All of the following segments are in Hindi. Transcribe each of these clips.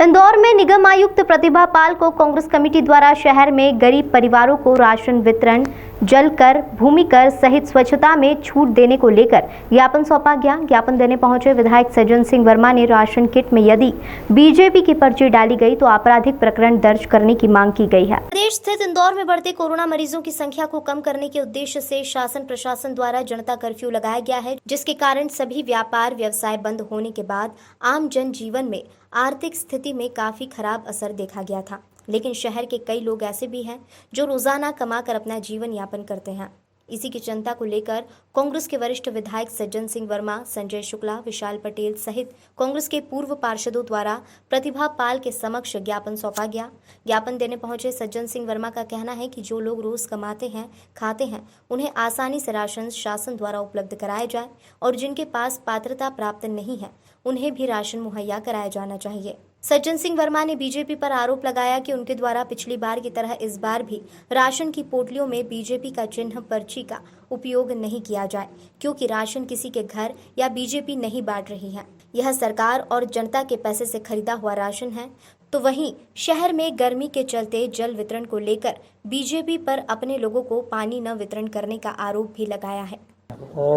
इंदौर में निगम आयुक्त प्रतिभा पाल को कांग्रेस कमेटी द्वारा शहर में गरीब परिवारों को राशन वितरण, जल कर, भूमि कर सहित स्वच्छता में छूट देने को लेकर ज्ञापन सौंपा गया। ज्ञापन देने पहुंचे विधायक सज्जन सिंह वर्मा ने राशन किट में यदि बीजेपी की पर्ची डाली गई तो आपराधिक प्रकरण दर्ज करने की मांग की गई है। प्रदेश स्थित इंदौर में बढ़ते कोरोना मरीजों की संख्या को कम करने के उद्देश्य से शासन प्रशासन द्वारा जनता कर्फ्यू लगाया गया है, जिसके कारण सभी व्यापार व्यवसाय बंद होने के बाद आम जन जीवन में आर्थिक स्थिति में काफी खराब असर देखा गया था। लेकिन शहर के कई लोग ऐसे भी हैं जो रोजाना कमाकर अपना जीवन यापन करते हैं। इसी की चिंता को लेकर कांग्रेस के वरिष्ठ विधायक सज्जन सिंह वर्मा, संजय शुक्ला, विशाल पटेल सहित कांग्रेस के पूर्व पार्षदों द्वारा प्रतिभा पाल के समक्ष ज्ञापन सौंपा गया। ज्ञापन देने पहुंचे सज्जन सिंह वर्मा का कहना है कि जो लोग रोज कमाते हैं, खाते हैं, उन्हें आसानी से राशन शासन द्वारा उपलब्ध कराया जाए और जिनके पास पात्रता प्राप्त नहीं है उन्हें भी राशन मुहैया कराया जाना चाहिए। सज्जन सिंह वर्मा ने बीजेपी पर आरोप लगाया कि उनके द्वारा पिछली बार की तरह इस बार भी राशन की पोटलियों में बीजेपी का चिन्ह पर्ची का उपयोग नहीं किया जाए, क्योंकि राशन किसी के घर या बीजेपी नहीं बांट रही है। यह सरकार और जनता के पैसे से खरीदा हुआ राशन है। तो वहीं शहर में गर्मी के चलते जल वितरण को लेकर बीजेपी पर अपने लोगों को पानी न वितरण करने का आरोप भी लगाया है।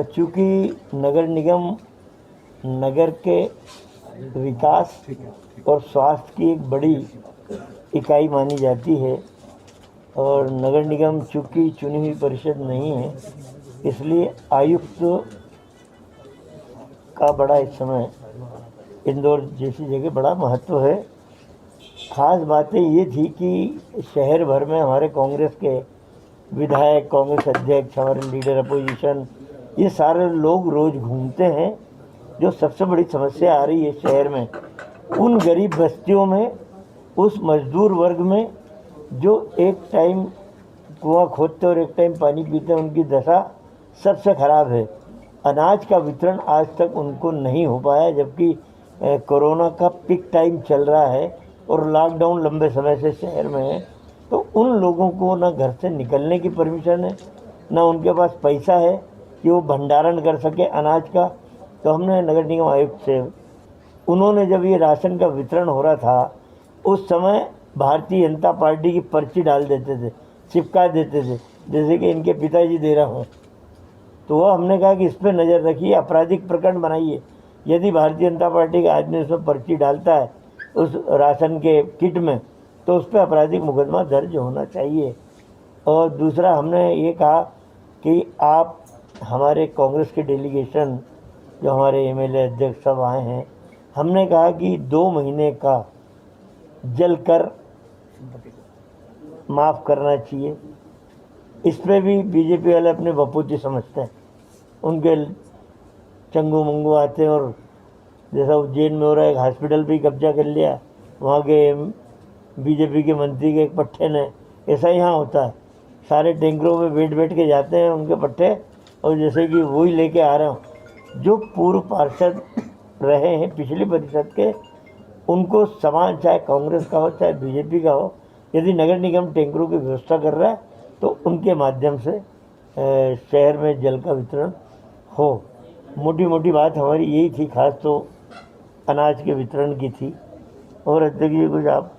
चूँकि नगर निगम नगर के विकास और स्वास्थ्य की एक बड़ी इकाई मानी जाती है और नगर निगम चूँकि चुनी हुई परिषद नहीं है, इसलिए आयुक्त का बड़ा इस समय इंदौर जैसी जगह बड़ा महत्व है। खास बातें ये थी कि शहर भर में हमारे कांग्रेस के विधायक, कांग्रेस अध्यक्ष, हमारे लीडर अपोजिशन, ये सारे लोग रोज़ घूमते हैं। जो सबसे बड़ी समस्या आ रही है शहर में, उन गरीब बस्तियों में, उस मजदूर वर्ग में जो एक टाइम कुआं खोदते और एक टाइम पानी पीते हैं, उनकी दशा सबसे ख़राब है। अनाज का वितरण आज तक उनको नहीं हो पाया, जबकि कोरोना का पीक टाइम चल रहा है और लॉकडाउन लंबे समय से शहर में है। तो उन लोगों को ना घर से निकलने की परमिशन है, ना उनके पास पैसा है कि वो भंडारण कर सके अनाज का। तो हमने नगर निगम आयुक्त से, उन्होंने जब ये राशन का वितरण हो रहा था, उस समय भारतीय जनता पार्टी की पर्ची डाल देते थे, चिपका देते थे, जैसे कि इनके पिताजी दे रहा हूँ। तो वो हमने कहा कि इस पर नज़र रखिए, आपराधिक प्रकरण बनाइए। यदि भारतीय जनता पार्टी का आदमी उसमें पर्ची डालता है उस राशन के किट में, तो उस पर आपराधिक मुकदमा दर्ज होना चाहिए। और दूसरा हमने ये कहा कि आप हमारे कांग्रेस के डेलीगेशन जो हमारे एमएलए अध्यक्ष सब आए हैं, हमने कहा कि 2 महीने का जल कर माफ़ करना चाहिए। इस पर भी बीजेपी वाले अपने बपूती समझते हैं, उनके चंगू मंगू आते हैं। और जैसा उज्जैन में हो रहा है, एक हॉस्पिटल भी कब्जा कर लिया वहाँ के बीजेपी के मंत्री के एक पट्टे ने। ऐसा यहाँ होता है, सारे टैंकरों में बैठ के जाते हैं उनके पट्टे, और जैसे कि वही लेके आ रहे हो। जो पूर्व पार्षद रहे हैं पिछली परिषद के, उनको समान, चाहे कांग्रेस का हो चाहे बीजेपी का हो, यदि नगर निगम टैंकरों की व्यवस्था कर रहा है तो उनके माध्यम से शहर में जल का वितरण हो। मोटी मोटी बात हमारी यही थी, खास तो अनाज के वितरण की थी। और अध्यक्ष जी कुछ आप